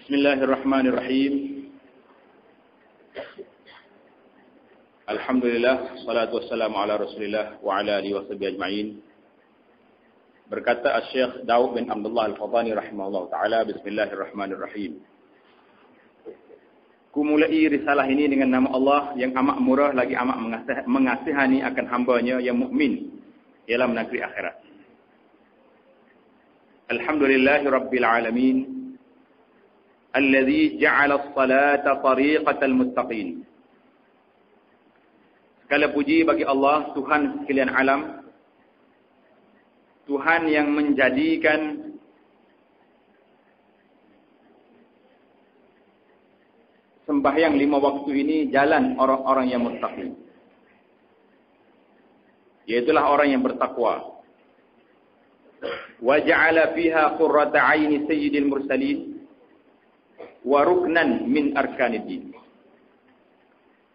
Bismillahirrahmanirrahim. Alhamdulillah, salatu wassalamu ala Rasulillah wa ala alihi washabihi ajma'in. Berkata Asy-Syaikh Daud bin Abdullah Al-Fadhani rahimahullah taala, bismillahirrahmanirrahim. Ku mulai risalah ini dengan nama Allah yang amat murah lagi amat mengasihani akan hamba-Nya yang mukmin dalam negeri akhirat. Alhamdulillahirabbil alamin. Alladzi ja'ala as-salata tariqatal muttaqin. Segala puji bagi Allah, Tuhan sekalian alam. Tuhan yang menjadikan sembahyang 5 waktu ini jalan orang-orang yang muttaqin. Yaitulah orang yang bertakwa. Wa ja'ala fiha qurrata 'aini sayyidil mursalin wa ruknan min arkanid.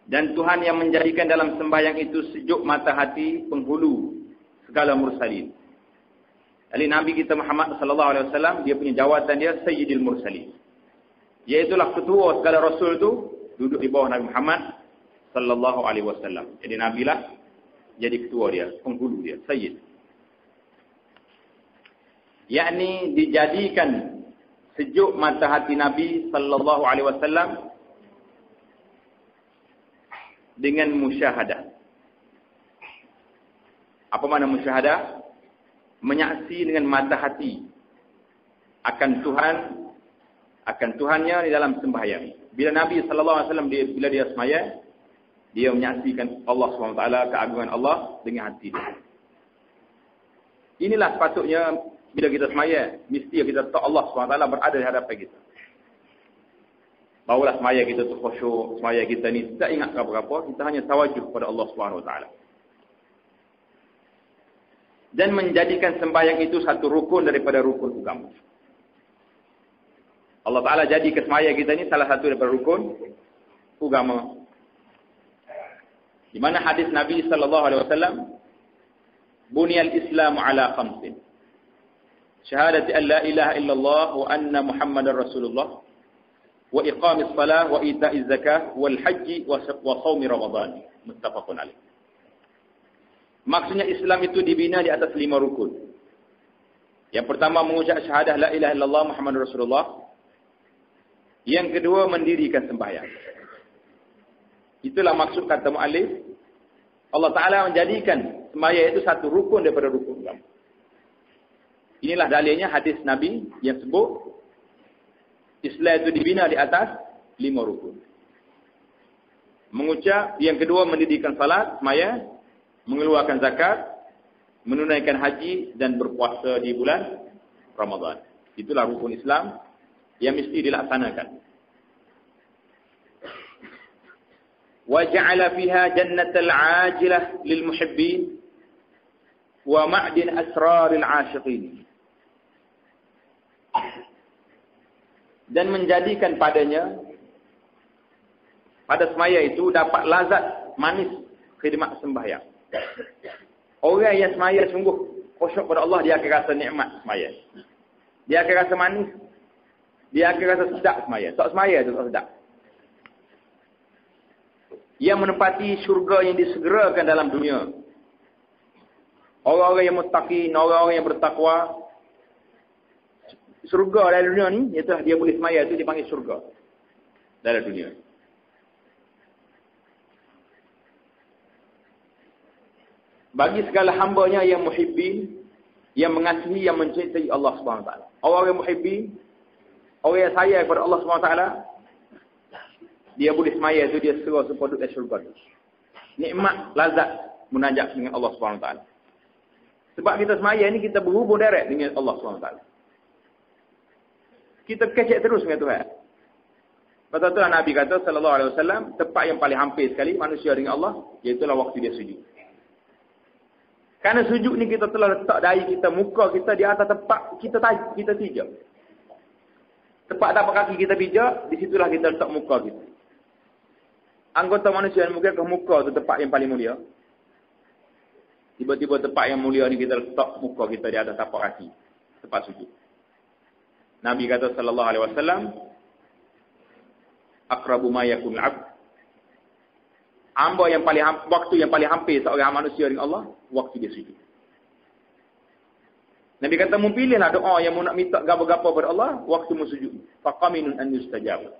Dan Tuhan yang menjadikan dalam sembahyang itu sejuk mata hati penghulu segala mursalin. Ali Nabi kita Muhammad sallallahu alaihi wasallam, dia punya jawatan dia Sayyidil Mursalin. Iaitulah ketua segala rasul itu duduk di bawah Nabi Muhammad sallallahu alaihi wasallam. Jadi Nabi lah jadi ketua dia, penghulu dia, Sayyid. Yakni dijadikan sejuk mata hati Nabi sallallahu alaihi wasallam dengan musyahadah. Apa makna musyahadah? Menyaksi dengan mata hati akan Tuhannya di dalam sembahyang. Bila Nabi sallallahu alaihi wasallam bila dia sembahyang, dia menyaksikan Allah SWT, keagungan Allah dengan hati dia. Inilah sepatutnya bila kita sembahyang, mesti kita tahu Allah SWT berada di hadapan kita. Barulah sembahyang kita tu khusyuk, sembahyang kita ni tak ingat apa-apa, kita hanya tawajuh pada Allah SWT. Dan menjadikan sembahyang itu satu rukun daripada rukun agama. Allah Ta'ala jadikan sembahyang kita ni salah satu daripada rukun agama. Di mana hadis Nabi sallallahu alaihi wasallam, buniyal Islamu ala khamsin. Syahadati an la ilaha illallah wa anna Muhammadar Rasulullah wa iqamis salah wa ita'iz zakah wal haji wa shaumi Ramadan. Muttafaqun alaih. Maksudnya Islam itu dibina di atas 5 rukun. Yang pertama mengucap syahadah la ilaha illallah Muhammadur Rasulullah. Yang kedua mendirikan sembahyang. Itulah maksud kata muallif. Allah Ta'ala menjadikan sembahyang itu satu rukun daripada rukun agama. Inilah dalilnya hadis Nabi yang sebut Islam itu dibina di atas 5 rukun. Mengucap, yang kedua mendirikan salat, sembahyang, mengeluarkan zakat, menunaikan haji dan berpuasa di bulan Ramadan. Itulah rukun Islam yang mesti dilaksanakan. Wa ja'ala fiha jannatal 'ajilah lil muhibbin wa ma'din asraril 'ashiqin. Dan menjadikan padanya, pada sembahyang itu dapat lazat manis khidmat sembahyang. Orang yang sembahyang sungguh khusyuk pada Allah, dia akan rasa nikmat sembahyang. Dia akan rasa manis. Dia akan rasa sedap sembahyang. Tak sembahyang itu tak sedap. Yang menempati syurga yang disegerakan dalam dunia. Orang-orang yang muttaqin, orang-orang yang bertakwa, surga dalam dunia ni, iaitu dia boleh semaya itu dipanggil surga dalam dunia. Bagi segala hamba-Nya yang muhibbin, yang mengasihi, yang mencintai Allah SWT. Orang yang muhibbin, orang yang sayang kepada Allah SWT, dia boleh semaya itu, dia serah supaya duduk di surga itu. Nikmat, lazat munajat dengan Allah SWT. Sebab kita semaya ni, kita berhubung direct dengan Allah SWT. Kita kecek terus dengan Tuhan. Betul-betul Nabi kata sallallahu alaihi wasallam, tempat yang paling hampir sekali manusia dengan Allah, iaitulah waktu dia sujud. Karena sujud ni kita telah letak dahi kita, muka kita di atas tempat kita pijak. Tempat tapak kaki kita pijak, di situlah kita letak muka kita. Anggota manusia yang mungkin ke muka tu tempat yang paling mulia. Tiba-tiba tempat yang mulia ni kita letak muka kita di atas tapak kaki, tempat sujud. Nabi kata sallallahu alaihi wasallam, aqrabu ma yakun al-'abd. Hamba yang paling waktu yang paling hampir seorang manusia dengan Allah, waktu dia sujud. Nabi kata, mu pilihlah doa yang mu nak minta gapo-gapo pada Allah waktu mu sujud. Faqaminun an yustajab.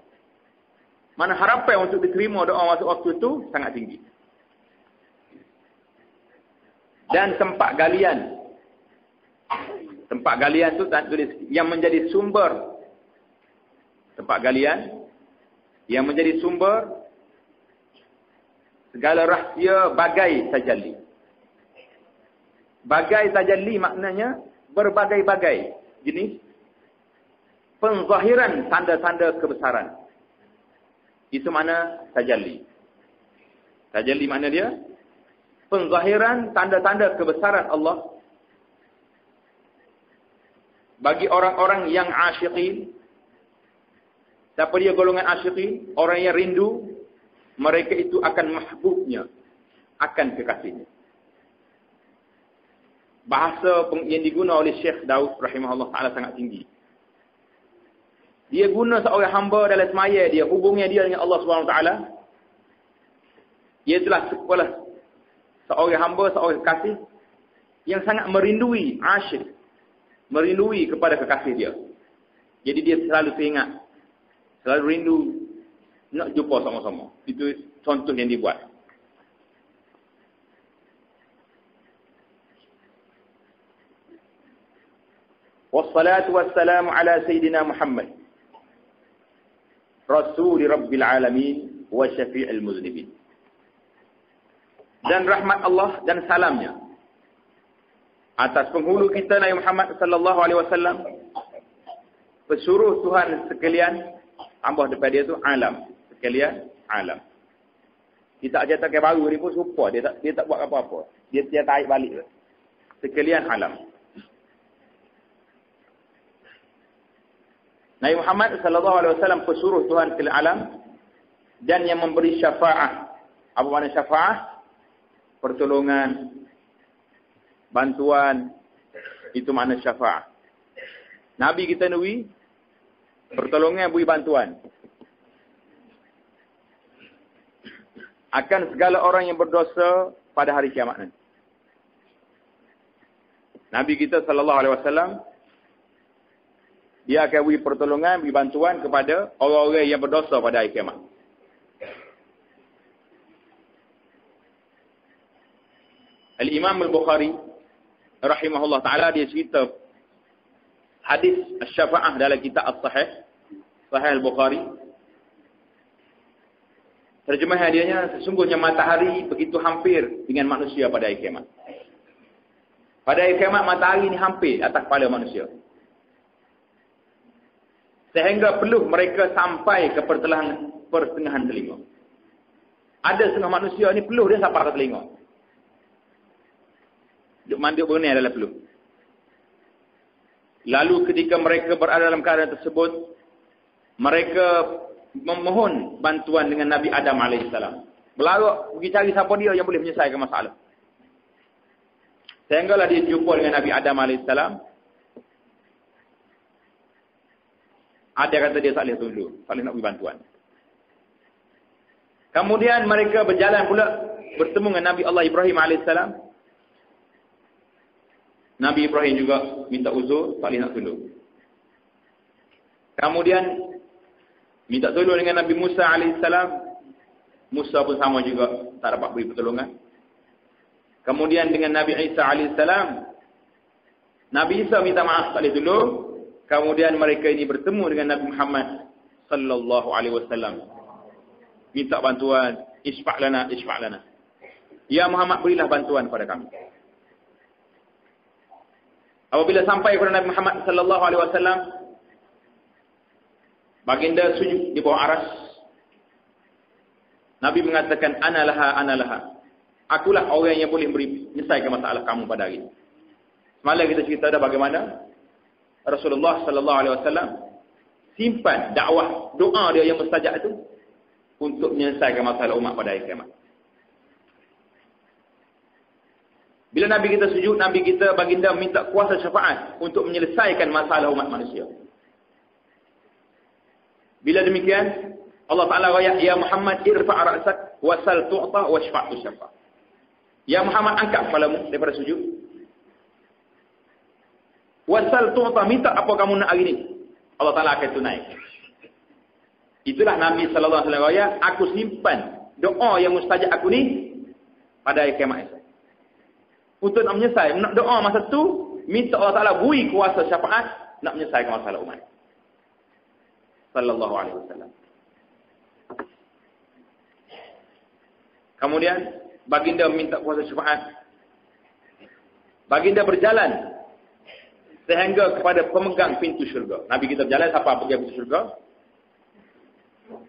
Mana harapan untuk diterima doa waktu itu sangat tinggi. Dan tempat galian. Tempat galian tu tak tulis yang menjadi sumber. Tempat galian yang menjadi sumber segala rahsia bagai tajalli. Bagai tajalli maknanya berbagai-bagai jenis penzahiran tanda-tanda kebesaran. Itu mana tajalli. Tajalli makna dia penzahiran tanda-tanda kebesaran Allah bagi orang-orang yang asyiqin. Siapa dia golongan asyiqin? Orang yang rindu, mereka itu akan mahbubnya, akan kekasihnya. Bahasa yang diguna oleh Syekh Daud rahimahullah ta'ala sangat tinggi. Dia guna seorang hamba dalam semaya dia, hubungnya dia dengan Allah SWT. Ia telah sekolah seorang hamba, seorang kekasih yang sangat merindui, asyik, merindui kepada kekasih dia. Jadi dia selalu teringat, selalu rindu nak jumpa sama-sama. Itu contoh yang dibuat. Wassalatu wassalamu ala Sayyidina Muhammad Rasuli Rabbil Alamin wa Syafi'il Muznibin. Dan rahmat Allah dan salamnya atas penghulu kita Nabi Muhammad sallallahu alaihi wasallam, pesuruh Tuhan sekalian, tambah depan dia tu alam, sekalian alam. Kita aja tak baru ni pun serupa, dia tak buat apa-apa. Dia tarik balik. Sekalian alam. Nabi Muhammad sallallahu alaihi wasallam pesuruh Tuhan sekalian alam dan yang memberi syafaat. Apa makna syafaat? Pertolongan, bantuan, itu makna syafaat. Nabi kita ni pertolongan, beri bantuan akan segala orang yang berdosa pada hari kiamat nanti. Nabi kita sallallahu alaihi wasallam dia akan beri pertolongan, beri bantuan kepada orang-orang yang berdosa pada hari kiamat. Al-Imam Al-Bukhari rahimahullah ta'ala dia cerita hadis Asy-Syafa'ah dalam kitab As-Sahih, Sahih Al-Bukhari. Terjemahan hadiahnya, sesungguhnya matahari begitu hampir dengan manusia pada hari kiamat. Pada hari kiamat matahari ini hampir atas kepala manusia. Sehingga peluh mereka sampai ke pertengahan telinga. Ada setengah manusia ni peluh dia sampai ke telinga. Duk manduk berenang dalam peluh. Lalu ketika mereka berada dalam keadaan tersebut, mereka memohon bantuan dengan Nabi Adam AS. Berlarak pergi cari siapa dia yang boleh menyelesaikan masalah. Sehinggalah dia jumpa dengan Nabi Adam AS. Ada kata dia tak boleh tolong, tak boleh nak beri bantuan. Kemudian mereka berjalan pula bertemu dengan Nabi Allah Ibrahim AS. Nabi Ibrahim juga minta uzur, tak boleh nak tolong. Kemudian minta tolong dengan Nabi Musa AS. Musa pun sama juga, tak dapat beri pertolongan. Kemudian dengan Nabi Isa AS. Nabi Isa minta maaf, tak boleh tolong. Kemudian mereka ini bertemu dengan Nabi Muhammad sallallahu alaihi wasallam. Minta bantuan, isfa' lana. Ya Muhammad, berilah bantuan pada kami. Apabila sampai kepada Nabi Muhammad sallallahu alaihi wasallam, baginda sujud di bawah aras. Nabi mengatakan, ana laha. Akulah orang yang boleh menyelesaikan masalah kamu pada hari ini. Semalam kita cerita dah bagaimana Rasulullah sallallahu alaihi wasallam simpan dakwah doa dia yang mustajab itu untuk menyelesaikan masalah umat pada hari kiamat. Bila Nabi kita sujud, Nabi kita baginda minta kuasa syafaat untuk menyelesaikan masalah umat manusia. Bila demikian, Allah Ta'ala raya, ya Muhammad irfa' ra'sak wasal tu'ta washfa' tushfa. Ya Muhammad, angkat kepalamu daripada sujud. Wasal tu'ta, minta apa kamu nak hari ni. Allah Ta'ala akan tunaikan. Itulah Nabi sallallahu alaihi wasallam, aku simpan doa yang mustajab aku ni pada hari kiamat esok. Untuk nak menyelesaikan, nak doa masa tu, minta Allah Ta'ala beri kuasa syafaat nak menyelesaikan masalah umat. Sallallahu alaihi wasallam. Kemudian baginda minta kuasa syafaat. Baginda berjalan sehingga kepada pemegang pintu syurga. Nabi kita berjalan sampai pergi pintu syurga.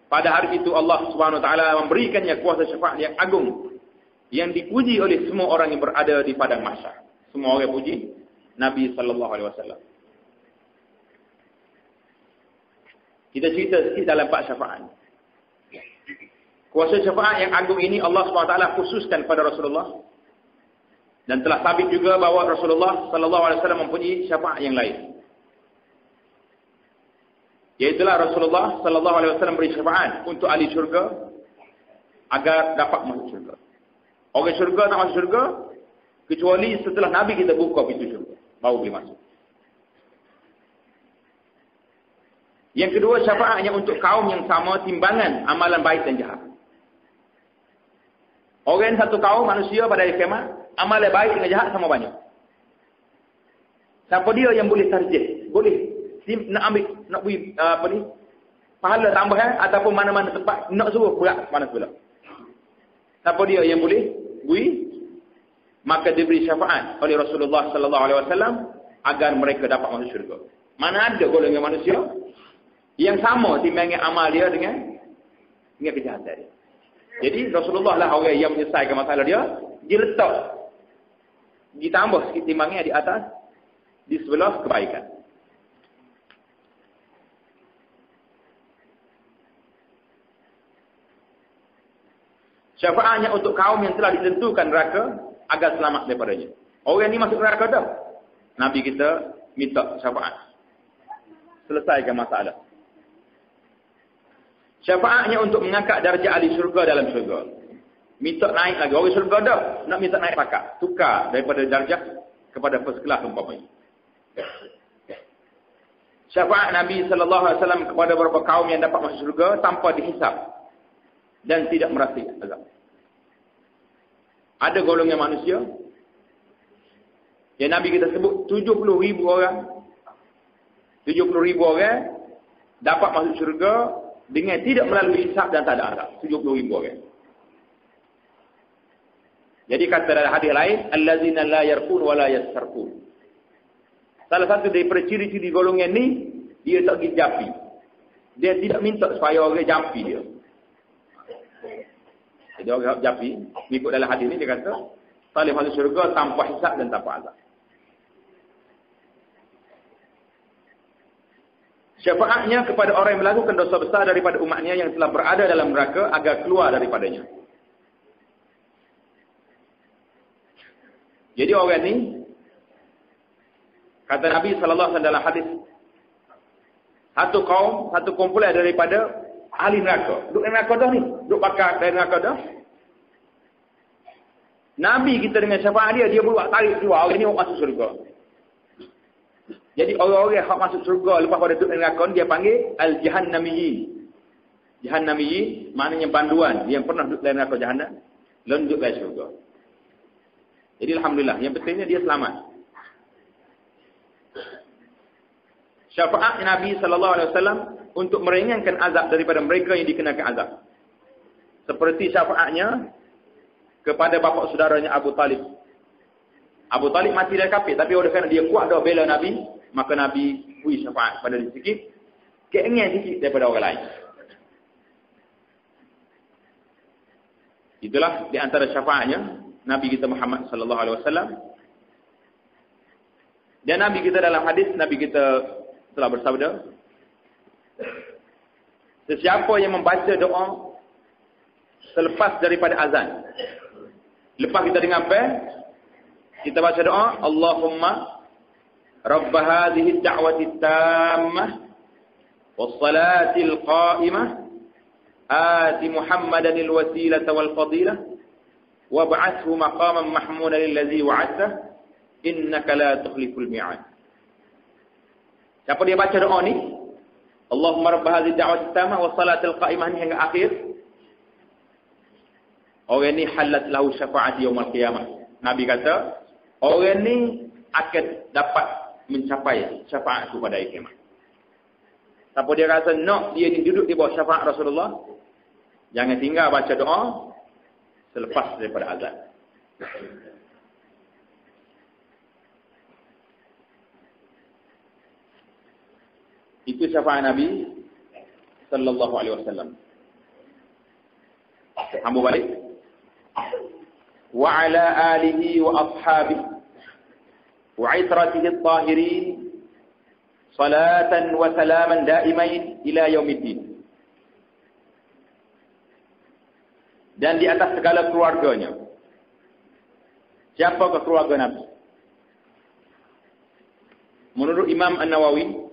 Pada hari itu Allah Subhanahu Wa Taala memberikannya kuasa syafaat yang agung, yang dipuji oleh semua orang yang berada di padang mahsyar. Semua orang puji Nabi sallallahu alaihi wasallam. Kita cerita sikit dalam bab syafaat. Kuasa syafaat yang agung ini Allah Subhanahu Wa Taala khususkan pada Rasulullah, dan telah sabit juga bahawa Rasulullah sallallahu alaihi wasallam mempunyai syafaat yang lain. Iaitulah Rasulullah sallallahu alaihi wasallam beri syafaat untuk ahli syurga agar dapat masuk syurga. Orang syurga tak masuk syurga kecuali setelah Nabi kita buka pintu syurga, baru boleh masuk. Yang kedua, syafaatnya untuk kaum yang sama timbangan amalan baik dan jahat. Orang satu kaum manusia pada hari kiamat, amalan baik dengan jahat sama banyak. Siapa dia yang boleh tarjih? Boleh nak ambil, nak beri pahala tambahan ataupun mana-mana tempat nak suruh berat mana pula. Siapa dia yang boleh beri? Maka diberi syafaat oleh Rasulullah sallallahu alaihi wasallam agar mereka dapat masuk syurga. Mana ada golongan manusia yang sama timbangan amal dia dengan kejahatan dia. Jadi Rasulullah lah orang yang menyelesaikan masalah dia, dia letak ditambah sikit timbangan di atas di sebelah kebaikan. Syafaatnya untuk kaum yang telah ditentukan neraka agar selamat daripadanya. Orang ni masuk neraka dah, Nabi kita minta syafaat, selesaikan masalah. Syafaatnya untuk mengangkat darjah ahli syurga dalam syurga. Minta naik lagi. Orang syurga dah, nak minta naik pakak. Tukar daripada darjah kepada first class umpamanya. Syafaat Nabi sallallahu alaihi wasallam kepada beberapa kaum yang dapat masuk syurga tanpa dihisap dan tidak merasa azab. Ada golongan manusia yang Nabi kita sebut 70,000 orang. 70,000 orang dapat masuk syurga dengan tidak melalui hisab dan tak ada azab. 70,000 orang. Jadi kata dalam hadis lain, allazina la yarqun wa la yastarqun. Salah satu daripada ciri-ciri golongan ni, dia tak pergi jampi. Dia tidak minta supaya orang jampi dia. Jadi orang jampi, mengikut dalam hadis ni dia kata, salih masuk syurga tanpa hisab dan tanpa azab. Syafaatnya kepada orang yang melakukan dosa besar daripada umatnya yang telah berada dalam neraka agar keluar daripadanya. Jadi orang ni, kata Nabi sallallahu alaihi wasallam dalam hadis, satu kaum, satu kumpulan daripada ahli neraka. Duduk neraka dah ni, duduk bakar dari neraka dah. Nabi kita dengan syafaat dia buat tarik keluar, orang ni masuk syurga. Jadi orang-orang yang masuk syurga lepas pada duduk neraka dia panggil al-jahannamiyyin. Jahannamiyyin maknanya banduan yang pernah duduk dalam neraka jahanam, lalu duduk dalam syurga. Jadi alhamdulillah, yang pentingnya dia selamat. Syafaat Nabi sallallahu alaihi wasallam untuk meringankan azab daripada mereka yang dikenakan azab. Seperti syafaatnya kepada bapa saudaranya Abu Talib. Abu Talib mati dalam kafir, tapi oleh kerana dia kuat dah bela Nabi, maka Nabi beri syafaat pada dia sikit, keinginan sikit daripada orang lain. Itulah di antara syafaatnya Nabi kita Muhammad sallallahu alaihi wasallam. Dan Nabi kita dalam hadis, Nabi kita telah bersabda, sesiapa yang membaca doa selepas daripada azan, lepas kita dengar bel, kita baca doa, Allahumma rabb hadhihi ad-da'wati at-tammah was-salati al-qa'imah Ati Muhammadanil wasilata wal fadilah wab'athhu maqaman mahmudan allazi wa'adta innaka la tukhliful mi'ad. Siapa dia baca doa ni? Allahumma rabb hadhihi da'wati tamah wa salatil qa'imah hingga akhir. Orang ni halat lahu syafa'ati yaumil qiyamah. Nabi kata, orang ni akan dapat mencapai syafaat itu pada hari kiamat. Siapa dia rasa nak dia ni duduk di bawah syafaat Rasulullah, jangan tinggal baca doa selepas daripada azan. Itu syafaat Nabi sallallahu alaihi wasallam. Hamba balik. Wa ala alihi wa ashabihi wa itratihi at-tahirin salatan wa salaman daimain ila yaumiddin. Dan di atas segala keluarganya. Siapa ke keluarga Nabi? Menurut Imam An-Nawawi,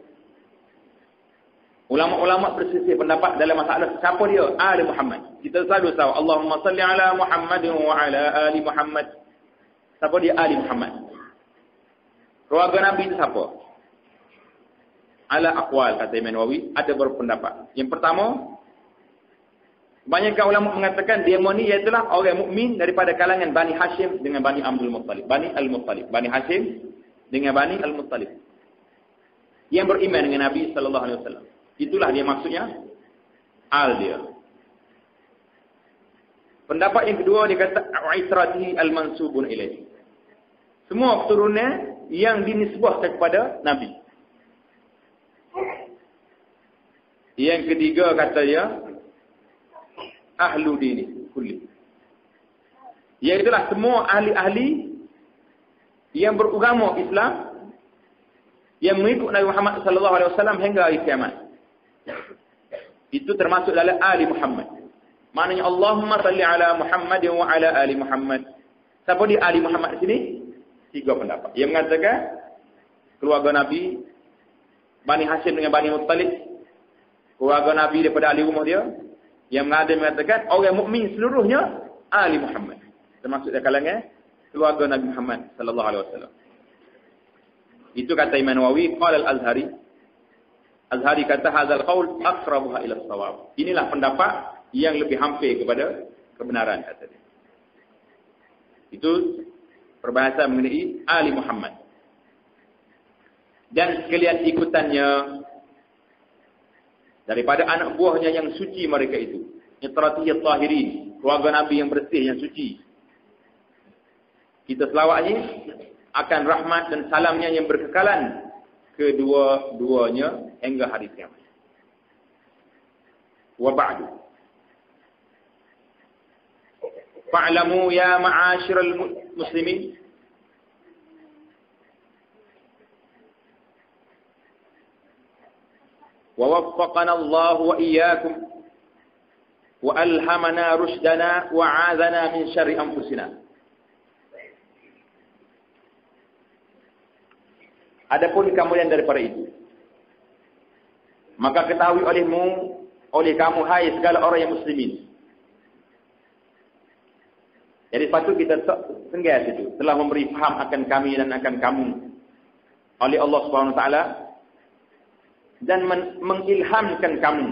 ulama-ulama berselisih pendapat dalam masalah siapa dia Ali Muhammad. Kita selalu tahu Allahumma salli ala Muhammad wa ala ali Muhammad. Siapa dia Ali Muhammad? Keluarga Nabi itu siapa? Ala aqwal kata Imam Nawawi, ada beberapa pendapat. Yang pertama, kebanyakan ulama mengatakan dia ni ialah orang mukmin daripada kalangan Bani Hashim dengan Bani Abdul Muttalib. Bani Al-Muttalib. Bani Hashim dengan Bani Al-Muttalib. Yang beriman dengan Nabi sallallahu alaihi wasallam. Itulah dia maksudnya al dia. Pendapat yang kedua dia kata aitratihi al-mansubun ilaihi. Semua keturunan yang dinisbahkan kepada Nabi. Yang ketiga kata dia ahlu dini kulli. Iaitulah semua ahli-ahli yang beragama Islam yang mengikut Nabi Muhammad sallallahu alaihi wasallam hingga hari kiamat. Itu termasuk dalam Ali Muhammad. Maknanya Allahumma salli ala Muhammad wa ala ali Muhammad. Siapa dia Ali Muhammad di sini? Tiga pendapat. Yang mengatakan keluarga Nabi Bani Hashim dengan Bani Muttalib, keluarga Nabi daripada ahli rumah dia. Yang mengatakan orang mukmin seluruhnya Ali Muhammad. Termasuk dalam kalangan keluarga Nabi Muhammad sallallahu alaihi wasallam. Itu kata Imam Nawawi, qala al-Azhari. Azhari kata hadzal qaul aqrabuha ila as-shawab. Inilah pendapat yang lebih hampir kepada kebenaran kata dia. Itu perbahasan mengenai Ali Muhammad. Dan sekalian ikutannya daripada anak buahnya yang suci mereka itu. Itratihi at-tahirin, keluarga Nabi yang bersih yang suci. Kita selawatnya akan rahmat dan salamnya yang berkekalan kedua-duanya hingga hari kiamat. Wa ba'du. Fa'lamu ya ma'asyiral muslimin wa waffaqana Allah wa iyyakum wa alhamana rushdana wa 'adhana min syarri anfusina. Adapun kemuliaan daripada itu, maka ketahui oleh kamu hai segala orang yang muslimin. Jadi patut kita senggas itu telah memberi faham akan kami dan akan kamu oleh Allah Subhanahu Wa Taala dan mengilhamkan kamu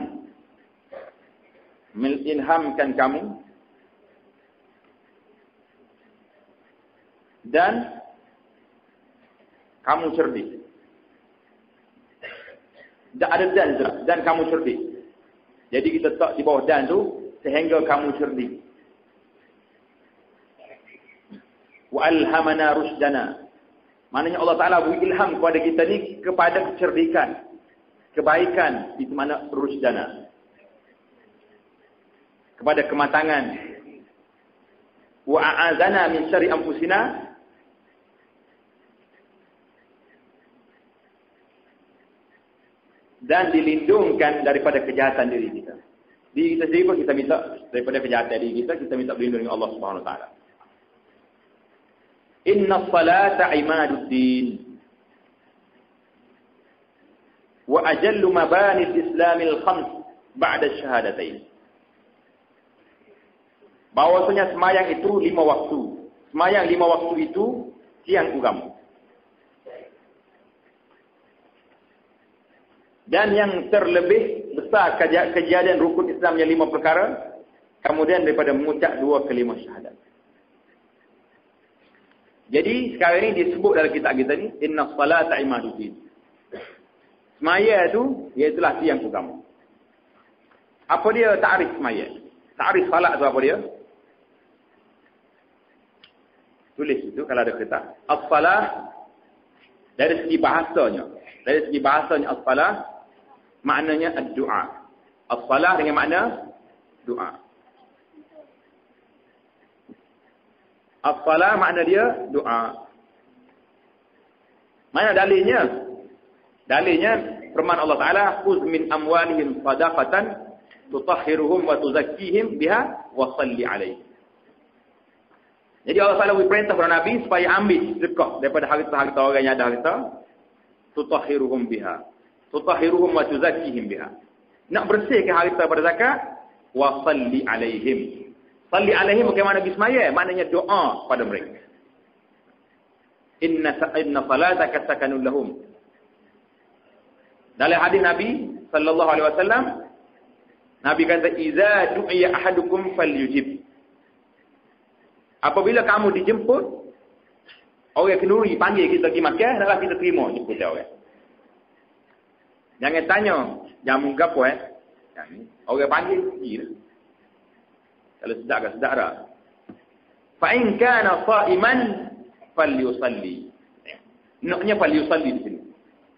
dan kamu cerdik. Ada dan kamu cerdik. Jadi kita tak di bawah dan tu sehingga kamu cerdik. Wa alhamana rusdana. Maknanya Allah Taala beri ilham kepada kita ni kepada kecerdikan, kebaikan, itu mana rusdana. Kepada kematangan. Wa a'azana min syarri anfusina. Dan dilindungkan daripada kejahatan diri kita. Diri kita sendiri pun kita minta daripada kejahatan diri kita minta berlindung dengan Allah Subhanahu Wa Taala. Inna salata imaduddin wa ajallu mabani al-islam al-khams ba'da ash-shahadatain. bahwasanya semayang itu 5 waktu. Semayang 5 waktu itu siang agama. Dan yang terlebih besar kejadian rukun Islamnya 5 perkara, kemudian daripada mengucap 2 kalimah syahadat. Jadi sekarang ini disebut dalam kitab kita ni, inna salata imaduddin. Semaya itu, iaitulah tiang agama. Apa dia ta'rif semaya? Ta'rif salat tu apa dia? Tulis itu kalau ada kitab. As-salah dari segi bahasanya. Dari segi bahasanya as-salah maknanya ad-du'a. As-salah dengan makna doa. As-salah makna dia doa. Mana dalilnya? Dalilnya firman Allah Taala, "Khudz min amwalihim shadaqatan tutahhiruhum wa tuzakkihim biha wa shalli 'alaihim." Jadi Allah Taala beri perintah kepada Nabi supaya ambil sedekah daripada harta-harta orang yang ada harta, tutahhiruhum biha. Tutahhiruhum wa tuzakkihim biha. Nak bersihkan harta pada zakat, wa shalli 'alaihim. Salli 'alaihim bagaimana bismaya? Maknanya doa pada mereka. Inna salataka sakanun lahum. Dalam hadis Nabi sallallahu alaihi wasallam, Nabi kata, "Idza du'iya ahadukum falyujib." Apabila kamu dijemput, orang kenduri panggil kita pergi makan, hendaklah kita terima jemput dia orang. Jangan tanya, jamu gapo orang panggil pergi. Kalau sedar ke sedar dah. Fa in kana sha'iman falyusalli. Naknya falyusalli di sini.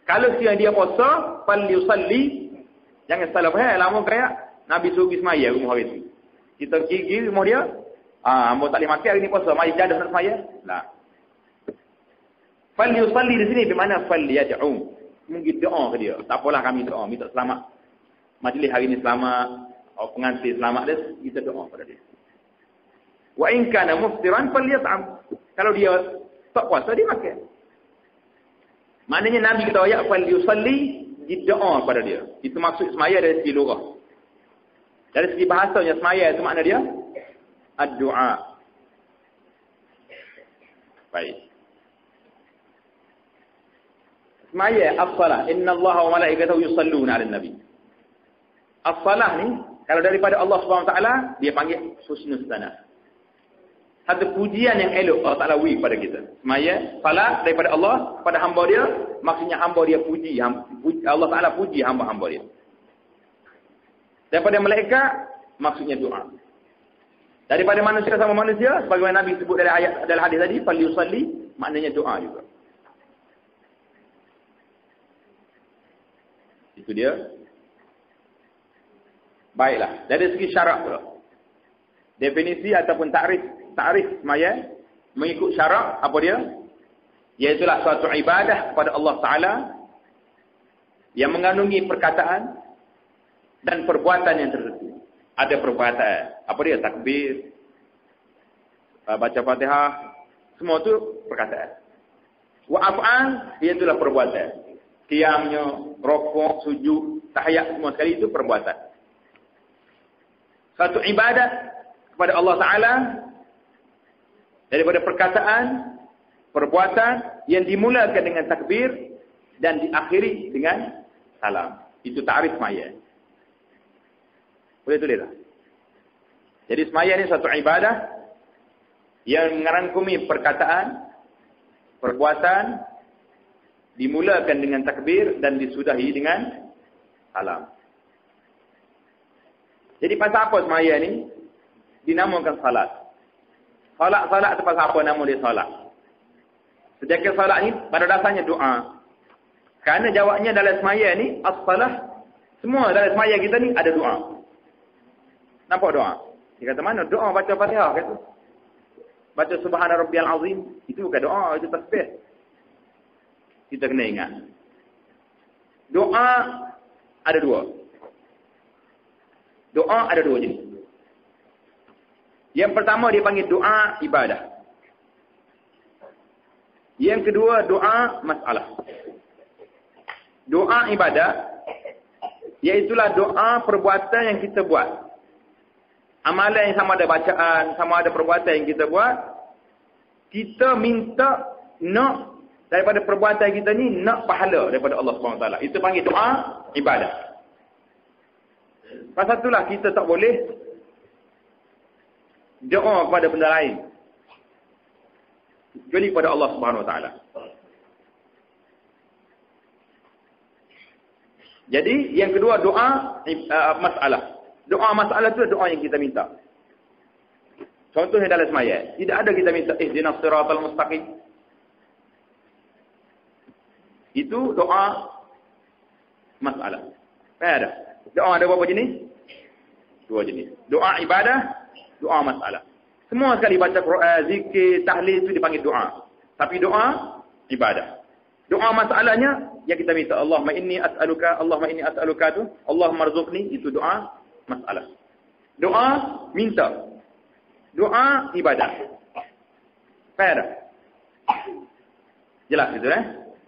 Kalau siang dia puasa, falyusalli. Jangan salah faham, lama kayak Nabi suruh pergi semaya rumah hari tu. Kita pergi rumah dia, hamba tak boleh makan hari ni puasa, mari jadah nak semaya. Lah. Falyusalli di sini bermakna falyad'u. Mungkin doa ke dia. Tak apalah kami doa, minta selamat. Majlis hari ni selamat. Pengantin selamat dia, kita doa pada dia. Wa in kana muftiran falyat'am. Kalau dia tak puasa, dia makan. Maknanya Nabi kita ayat falyusalli, doa pada dia. Itu maksud semaya dari segi lugah. Dari segi bahasanya semaya itu makna dia ad-du'a. Baik. Semaya as-salah, innallaha wa malaikatahu yusalluna 'alan nabi. As-salah ni kalau daripada Allah SWT, dia panggil husnul sanah. Satu pujian yang elok Allah Ta'ala beri pada kita. Semaya, salat daripada Allah kepada hamba dia, maksudnya hamba dia puji. Allah Ta'ala puji hamba-hamba dia. Daripada malaikat, maksudnya doa. Daripada manusia sama manusia, sebagaimana Nabi sebut dalam ayat dalam hadis tadi, falyusalli, maknanya doa juga. Itu dia. Baiklah, dari segi syarak pula. Definisi ataupun ta'rif semaya mengikut syarak apa dia? Iaitulah suatu ibadah kepada Allah Taala yang mengandungi perkataan dan perbuatan yang tertentu. Ada perbuatan, apa dia? Takbir, baca Fatihah, semua tu perkataan. Wa af'al, iaitulah perbuatan. Qiyamnya, rukuk, sujud, tahiyat semua sekali itu perbuatan. Satu ibadat kepada Allah Ta'ala daripada perkataan, perbuatan yang dimulakan dengan takbir dan diakhiri dengan salam. Itu ta'rif semaya. Boleh tulis tak? Jadi semaya ni satu ibadah yang merangkumi perkataan, perbuatan, dimulakan dengan takbir dan disudahi dengan salam. Jadi pasal apa semaya ni? Dinamakan salat. Salat tu pasal apa nama dia salat? Sedangkan salat ni pada dasarnya doa. Kerana jawabnya dalam semaya ni, as-salah, semua dalam semaya kita ni ada doa. Nampak doa? Dia kata mana? Doa baca Fatihah kata. Baca Subhana Rabbiyal Azim. Itu bukan doa, itu tasbih. Kita kena ingat. Doa ada dua. Doa ada dua jenis. Yang pertama dia panggil doa ibadah. Yang kedua doa masalah. Doa ibadah iaitulah doa perbuatan yang kita buat amalan yang sama ada bacaan, sama ada perbuatan yang kita buat, kita minta nak daripada perbuatan kita ni nak pahala daripada Allah SWT. Itu panggil doa ibadah. Pasal itulah kita tak boleh doa kepada benda lain kecuali kepada Allah SWT. Jadi yang kedua doa masalah. Doa masalah itu doa yang kita minta. Contohnya dalam sembahyang, tidak ada kita minta ihdinas siratal mustaqim. Itu doa masalah. Ada. Doa ada berapa jenis? 2 jenis. Doa ibadah, doa masalah. Semua sekali baca Quran, zikir, tahlil itu dipanggil doa. Tapi doa ibadah. Doa masalahnya yang kita minta, Allahumma inni as'aluka tu, Allahumma rzuqni, itu doa masalah. Doa minta. Doa ibadah. Faham? Jelas itu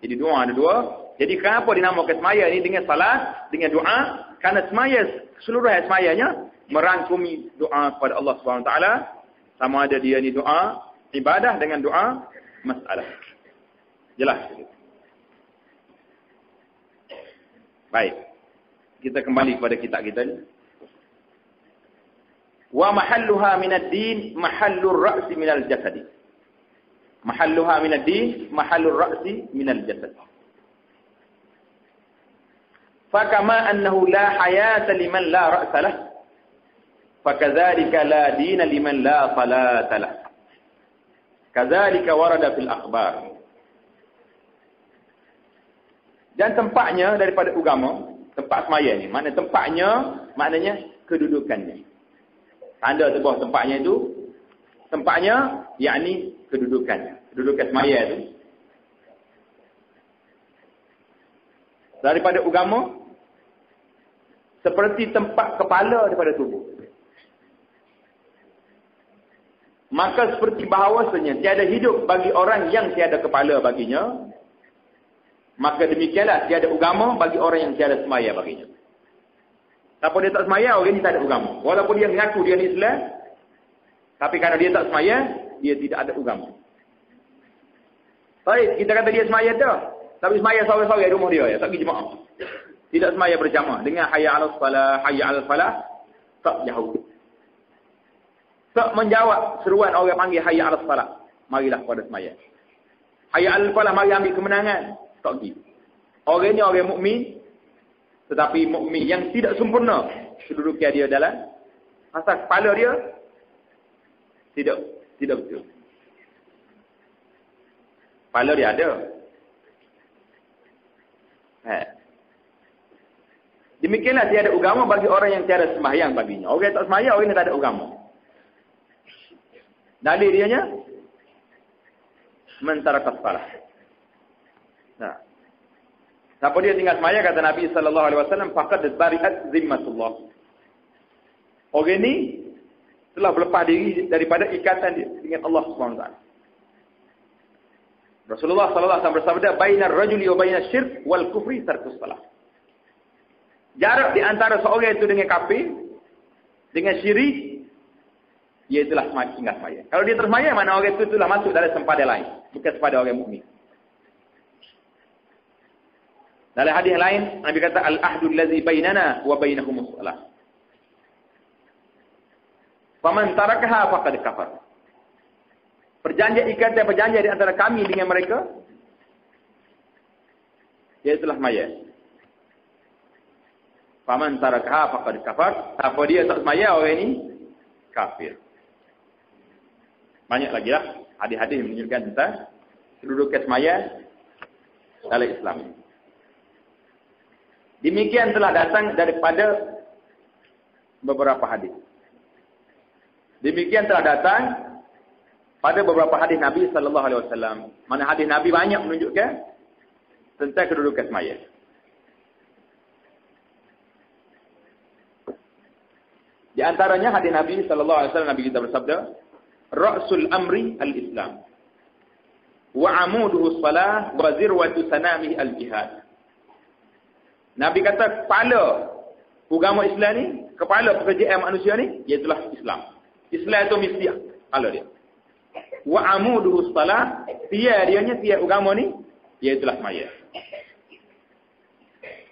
Jadi doa ada 2. Jadi kenapa dinamakan semaya ni dengan salat, dengan doa? Karena semaya, seluruh semayanya merangkumi doa kepada Allah SWT. Sama ada dia ni doa ibadah dengan doa masalah. Jelas. Baik. Kita kembali kepada kitab kita ni. Wa mahalluha minad din mahallur ra'si minal jasadi. Mahalluha minad din mahallur ra'si minal jasad. Fakama annahu la hayata liman la ra'sa lah, fakadzalika la dina liman la salata lah. Kadzalika warada fil akhbar. Dan tempatnya daripada agama, tempat semaya ni, mana tempatnya, maknanya kedudukannya. Tanda di bawah tempatnya itu, tempatnya yakni kedudukannya. Kedudukan semaya itu. Daripada agama, seperti tempat kepala daripada tubuh. Maka seperti bahawasanya tiada hidup bagi orang yang tiada kepala baginya, maka demikianlah tiada agama bagi orang yang tiada semaya baginya. Siapa dia tak semaya, orang ni tak ada agama. Walaupun dia mengaku dia ni Islam, tapi kerana dia tak semaya, dia tidak ada agama. Baik, kita kata dia semaya dah, tapi semaya seorang-seorang di rumah dia, tak pergi jemaah. Tidak semaya berjamaah dengan hayya 'alas salah, hayya 'alal falah, tak jauh. Tak menjawab seruan orang panggil hayya 'alas salah, marilah kepada semaya. Hayya 'alal falah, mari ambil kemenangan, tak pergi. Orang ni orang mukmin, tetapi mukmin yang tidak sempurna kedudukan dia dalam asal kepala dia tidak betul. Kepala dia ada. Demikianlah tiada agama bagi orang yang tiada sembahyang baginya. Orang yang tak sembahyang, orang yang tak ada agama. Dalil dianya mentarakas salah. Nah. Siapa dia tinggal semaya, kata Nabi SAW, faqad bari'at zimmatullah. Orang ni telah berlepas diri daripada ikatan dia dengan Allah SWT. Rasulullah SAW bersabda, bainar rajuli wa bainas syirk wal kufri tarkus salah. Jarak di antara seorang itu dengan kafir, dengan syirik, iaitulah tinggal semaya. Kalau dia tersemaya, mana orang itu telah masuk dalam sempadan lain, bukan sempadan orang mukmin. Dalam hadis lain, Nabi kata, al-ahdul ladzi bainana wa bainahumus salah. Faman tarakaha faqad kafar. Perjanjian ikatan perjanjian di antara kami dengan mereka, iaitulah semaya. Faman tarakaha faqad kafar. Apa dia tak semaya, orang ini kafir. Banyak lagi lah hadis-hadis menunjukkan tentang kedudukan semaya dalam Islam. Demikian telah datang daripada beberapa hadis. Demikian telah datang pada beberapa hadis Nabi sallallahu alaihi wasallam. Mana hadis Nabi banyak menunjukkan tentang kedudukan semaya. Di antaranya hadis Nabi sallallahu alaihi wasallam, Nabi kita bersabda, "Ra'sul amri al-Islam wa 'amuduhu as-salah wa zirwatu sanamihi al-jihad." Nabi kata kepala agama Islam ni kepala pekerjaan manusia ni, iaitulah Islam. Islam itu mesti kalau dia. Wa amuduhu salat, tiada agama ni, iaitulah semaya.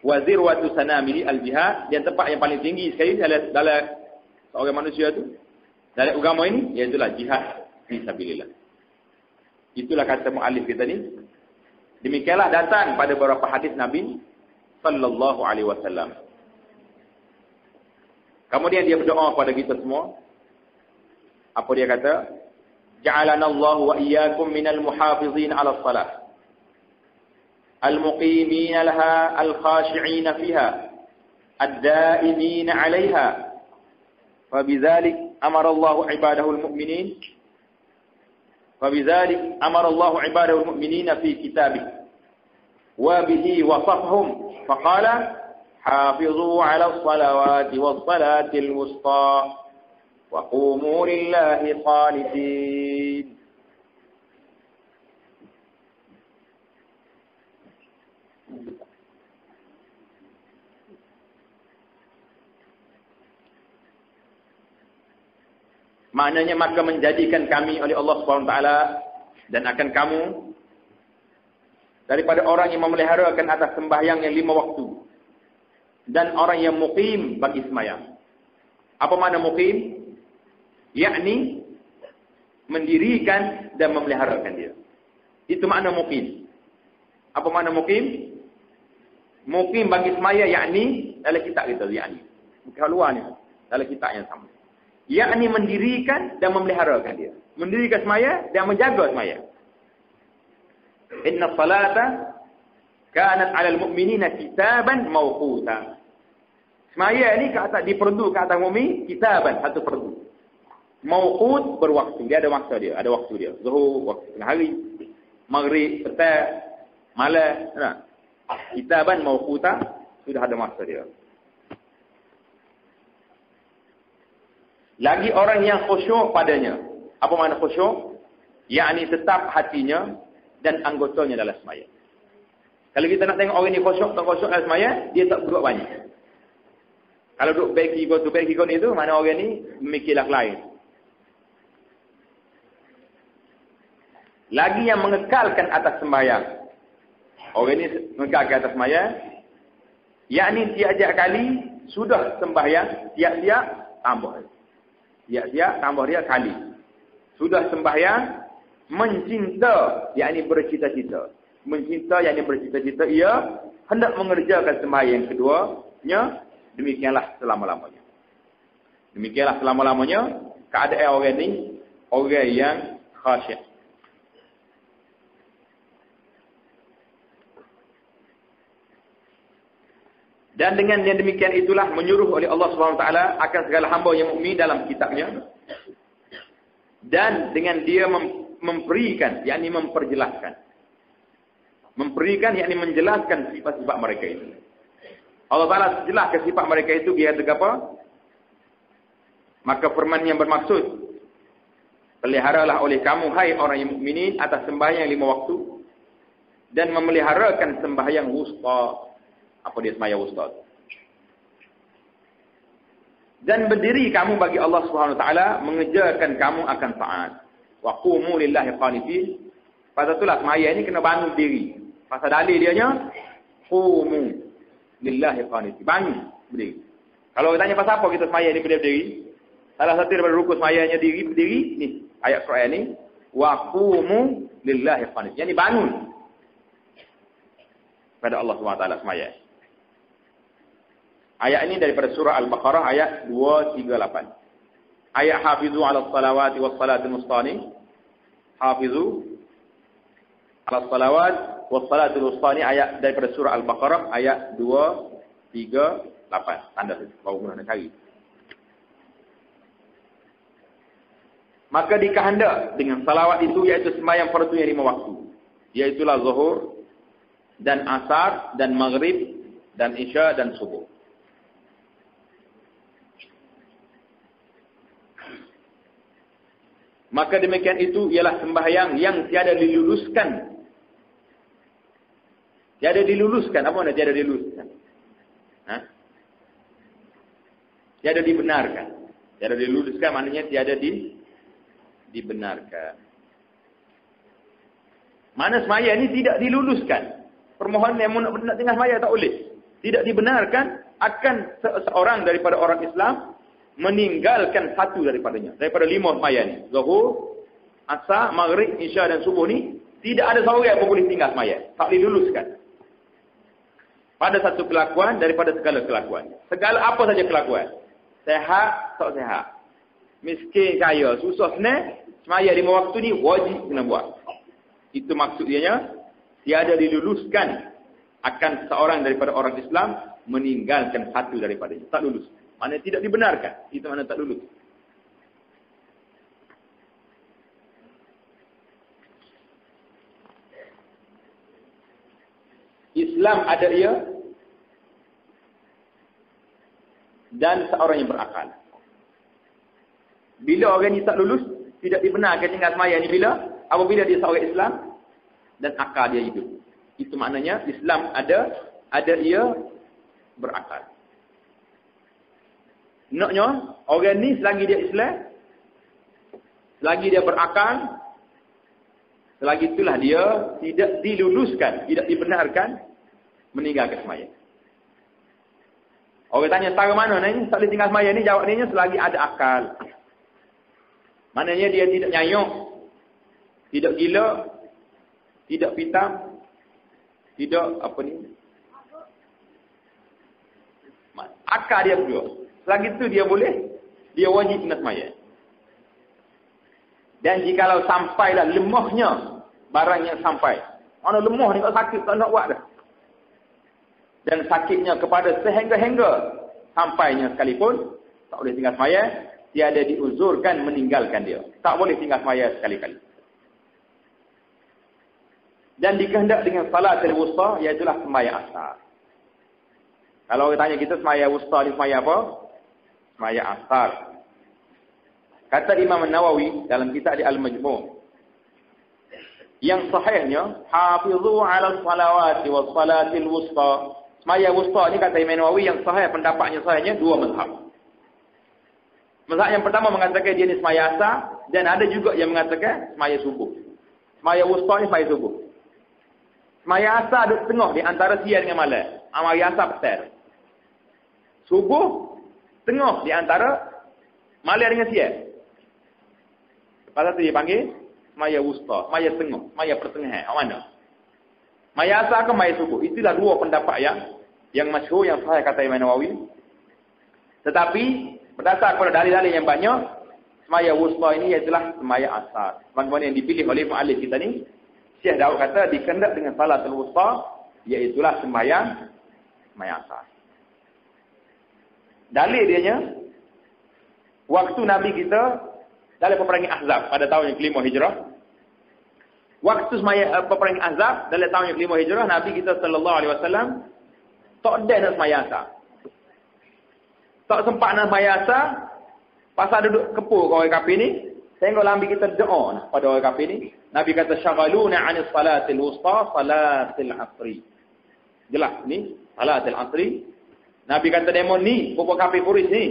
Wa zirwatu sanamili al-jihad, dan tempat yang paling tinggi sekali dalam seorang manusia tu, dalam agama ini, iaitulah jihad fi sabilillah. Itulah kata muallif kita ni. Demikianlah datang pada beberapa hadis Nabi sallallahu alaihi wasallam. Kemudian dia berdoa kepada kita semua. Apa dia kata? Ja'alana Allah wa iyyakum minal muhafizin 'ala shalah. Al-muqimin laha al-khashi'in fiha. Ad-da'imin 'alayha. Fabidzalik amara Allah 'ibadahu al-mu'minin. فبذلك أمر الله عباده المؤمنين في كتابه وبه وصفهم فقال حافظوا على الصلوات والصلاة الوسطى وقوموا لله قانتين. Maknanya maka menjadikan kami oleh Allah SWT dan akan kamu daripada orang yang memeliharakan atas sembahyang yang 5 waktu dan orang yang muqim bagi sembahyang. Apa makna muqim? Yakni mendirikan dan memeliharakan dia. Itu makna muqim. Apa makna muqim? Muqim bagi sembahyang yakni dalam kitab kita yakni. Bukan luar ni, dalam kitab yang sama. Yakni mendirikan dan memeliharakan dia. Mendirikan semaya dan menjaga semaya. Inna salata kanat 'alal mu'minina kitaban mawquta. Semaya ni kata diperlu ke atas mukmin kitaban, satu perlu. Mawqut berwaktu, dia ada masa dia, ada waktu dia. Zuhur waktu tengah hari, maghrib, petang, malam, nah. Kitaban mawquta sudah ada masa dia. Lagi orang yang khusyuk padanya. Apa makna khusyuk? Yakni tetap hatinya dan anggotanya dalam semaya. Kalau kita nak tengok orang ni khusyuk atau khusyuk dalam semaya, dia tak berbuat banyak. Kalau duduk baik ikut itu, mana orang ni memikirlah lain. Lagi yang mengekalkan atas sembahyang. Orang ni mengekalkan atas sembahyang, yakni tiap-tiap kali sudah sembahyang, tiap-tiap tambah. Tiap-tiap tambah dia kali. Sudah sembahyang, mencinta, yakni bercita-cita. Mencinta, yakni bercita-cita, ia hendak mengerjakan sembahyang keduanya, demikianlah selama-lamanya. Demikianlah selama-lamanya, keadaan orang ni, orang yang khasyik. Dan dengan yang demikian itulah menyuruh oleh Allah SWT akan segala hamba yang mukmin dalam kitabnya. Dan dengan dia memberikan, yakni memperjelaskan. Memberikan, yakni menjelaskan sifat-sifat mereka itu. Allah Ta'ala jelaskan sifat mereka itu, dia kata apa? Maka firman yang bermaksud, peliharalah oleh kamu, hai orang yang mukminin, atas sembahyang 5 waktu. Dan memeliharakan sembahyang wusta. Apa dia sembahyang wusta? Dan berdiri kamu bagi Allah SWT, mengejarkan kamu akan taat. Wa qumu lillahi qanitin. Pasal itulah sembahyang ini kena bangun diri. Pasal dalil dia nya, qumu lillahi qanitin. Bangun, berdiri. Kalau tanya pasal apa kita sembahyang ini berdiri? Salah satu daripada rukun sembahyangnya berdiri, ni ayat Quran ni, wa qumu lillahi qanitin. Yang ni bangun pada Allah SWT sembahyang. Ayat ini daripada surah Al-Baqarah ayat 238. Ayat hafizu 'ala salawati was salatil mustani. Hafizu 'ala salawat was salatil mustani, ayat daripada surah Al-Baqarah ayat 238. Tanda baru mula nak cari. Maka dikehendak dengan salawat itu, iaitu sembahyang fardu yang 5 waktu. Iaitulah zuhur dan asar dan maghrib dan isya dan subuh. Maka demikian itu ialah sembahyang yang tiada diluluskan. Tiada diluluskan. Apa makna tiada diluluskan? Tiada dibenarkan. Tiada diluluskan maknanya tiada dibenarkan. Mana semaya ni tidak diluluskan. Permohonan yang nak tinggal semaya tak boleh. Tidak dibenarkan akan seorang daripada orang Islam meninggalkan satu daripadanya. Daripada 5 semaya ni. Zuhur, Asar, Maghrib, Isya dan Subuh ni. Tidak ada seorang yang boleh tinggal semaya. Tak diluluskan. Pada satu kelakuan daripada segala kelakuan. Segala apa saja kelakuan. Sehat, tak sehat. Miskin, kaya, susah, senang. Semaya 5 waktu ni wajib kena buat. Itu maksudnya, tiada diluluskan akan seorang daripada orang Islam meninggalkan satu daripadanya. Tak lulus. Maknanya tidak dibenarkan. Itu makna tak lulus. Islam ada ia dan seorang yang berakal. Bila orang ni tak lulus, tidak dibenarkan tinggal semaya ni bila? Apabila dia seorang Islam dan akal dia hidup. Itu maknanya Islam ada ia berakal. Naknya orang ni selagi dia Islam, selagi dia berakal, selagi itulah dia tidak diluluskan, tidak dibenarkan meninggalkan semaya. Orang tanya cara mana ni? Tak boleh tinggal semaya ni, jawab dia selagi ada akal. Maknanya dia tidak nyayuk, tidak gila, tidak pitam, tidak apa ni? Akal dia berdua. Selagi itu dia boleh, dia wajib kena semaya. Dan jikalau sampailah lemahnya barang yang sampai. Mana lemah ni kalau sakit tak nak buat dah. Dan sakitnya kepada sehingga-hingga sampainya sekalipun, tak boleh tinggal semaya, tiada diuzurkan meninggalkan dia. Tak boleh tinggal semaya sekali-kali. Dan dikehendak dengan salatul wusta, iaitulah semaya asar. Kalau orang tanya kita semaya wusta ni semaya apa? Semaya asar. Kata Imam Nawawi dalam kitab di Al-Majmu', yang sahihnya, hafizu 'ala salawati was salatil wusta. Semaya wusta ni kata Imam Nawawi yang sahih, pendapatnya sahihnya 2 mazhab. Mazhab yang pertama mengatakan dia ni semaya asar, dan ada juga yang mengatakan semaya subuh. Semaya wusta ni semaya subuh. Semaya asar duduk tengah di antara siang dengan malam. Semaya asar petang. Subuh tengah di antara malam dengan siang. Pasal tu dia panggil semaya wusta, semaya tengah, semaya pertengahan. Mana? Semaya asar ke semaya subuh? Itulah 2 pendapat yang masyhur, yang sahih kata Imam Nawawi. Tetapi berdasar kepada dalil-dalil yang banyak, semaya wusta ini ialah semaya asar. Bagaimana yang dipilih oleh mu'alif kita ni, Syekh Daud kata dikehendak dengan salatul wusta, iaitulah sembahyang asar. Dalil dianya, waktu Nabi kita dalam peperangan Ahzab pada tahun yang ke-5 Hijrah. Waktu peperangan Ahzab dalam tahun yang ke-5 Hijrah, Nabi kita sallallahu alaihi wasallam tak ada nak sembahyang asar. Tak sempat nak sembahyang asar, pasal duduk kepul dengan orang kafir ni, sehingga Nabi kita doa pada orang kafir ni. Nabi kata syaghaluna 'anis salatil wusta salatil asri. Jelas ni salatil asri. Nabi kata demo ni, pokok kafir Quraisy ni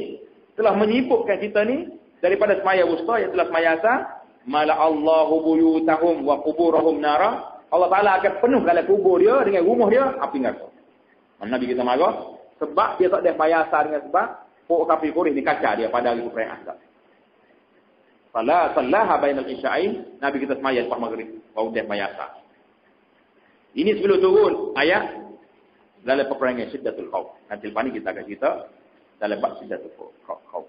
telah menyibukkan kita ni daripada semaya wusta, iaitu semaya asar. Mala Allahu buyutahum wa quburahum nara. Allah Taala akan penuh dalam kubur dia dengan rumah dia api neraka. Nabi kita marah sebab dia tak ada semaya asar, dengan sebab pokok kafir Quraisy ni kacau dia pada hari perang Ahzab. Fala sallaha bainal isya'in, Nabi kita semaya lepas maghrib, baru dia semaya asar. Ini sebelum turun ayat dalam peperangan Syiddatul Khawf. Nanti lepas ni kita akan cerita dalam bab Syiddatul Khawf.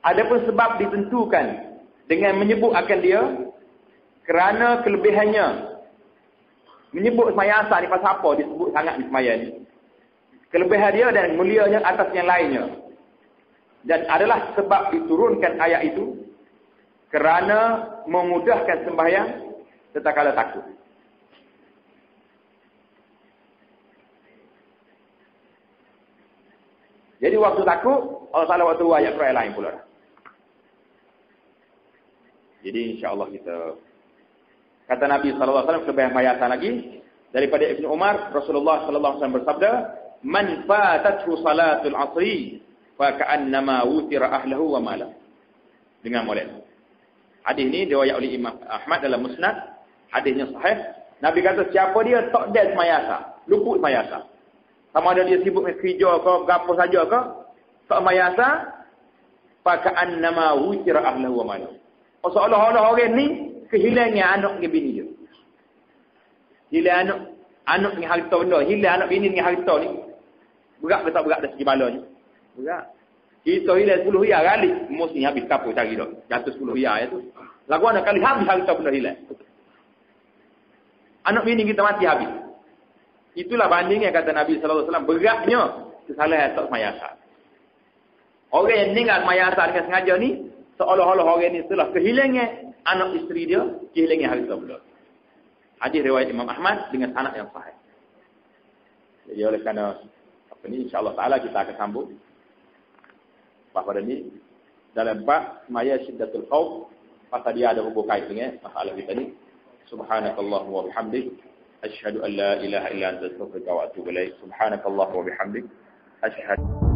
Adapun sebab ditentukan dengan menyebut akan dia kerana kelebihannya. Menyebut semaya asar ni pasal apa disebut sangat di semaya ni? Kelebihan dia dan mulianya atas yang lainnya. Dan adalah sebab diturunkan ayat itu kerana memudahkan sembahyang tatkala takut. Jadi waktu takut, Allah Taala waktu ayat Quran lain pula. Jadi insya-Allah kita, kata Nabi sallallahu alaihi wasallam kelebihan mayatan lagi daripada Ibnu Umar, Rasulullah sallallahu alaihi wasallam bersabda, "Man fatathu salatul asri fa ka'annama wutira ahlahu wa mala. Dengan molek. Hadis ni diriwayat oleh Imam Ahmad dalam Musnad. Hadisnya sahih. Nabi kata siapa dia tak ada semayasa, luput semayasa. Sama ada dia sibuk dengan kerja ke, apa saja ke, tak semayasa, fa ka'annama wutira ahlahu wa mala. Seolah-olah orang ni kehilangan anak dengan bini dia. Hilang anak dengan harta benda, hilang anak bini dengan harta ni. Berat ke tak berat dari segi balanya? Berat. Kita hilang 10 riyal kali, mesti habis kapur cari dah. Jatuh 10 riyal tu. Lagu anak kali habis harta benda hilang. Anak bini kita mati habis. Itulah bandingnya kata Nabi sallallahu alaihi wasallam, beratnya kesalahan tak semayasa. Orang yang meninggal semayasa dengan sengaja ni, seolah-olah orang ni telah kehilangan anak isteri dia, kehilangan harta benda. Hadis riwayat Imam Ahmad dengan sanad yang sahih. Jadi oleh kerana apa ni, insya-Allah taala kita akan sambung pada ni dalam bab maya syiddatul khauf, pasal dia ada hubung kait dengan masalah kita ni. Subhanakallahumma wa bihamdik, asyhadu an la ilaha illa anta astaghfiruka wa atubu ilaik. Subhanakallahumma wa bihamdik, asyhadu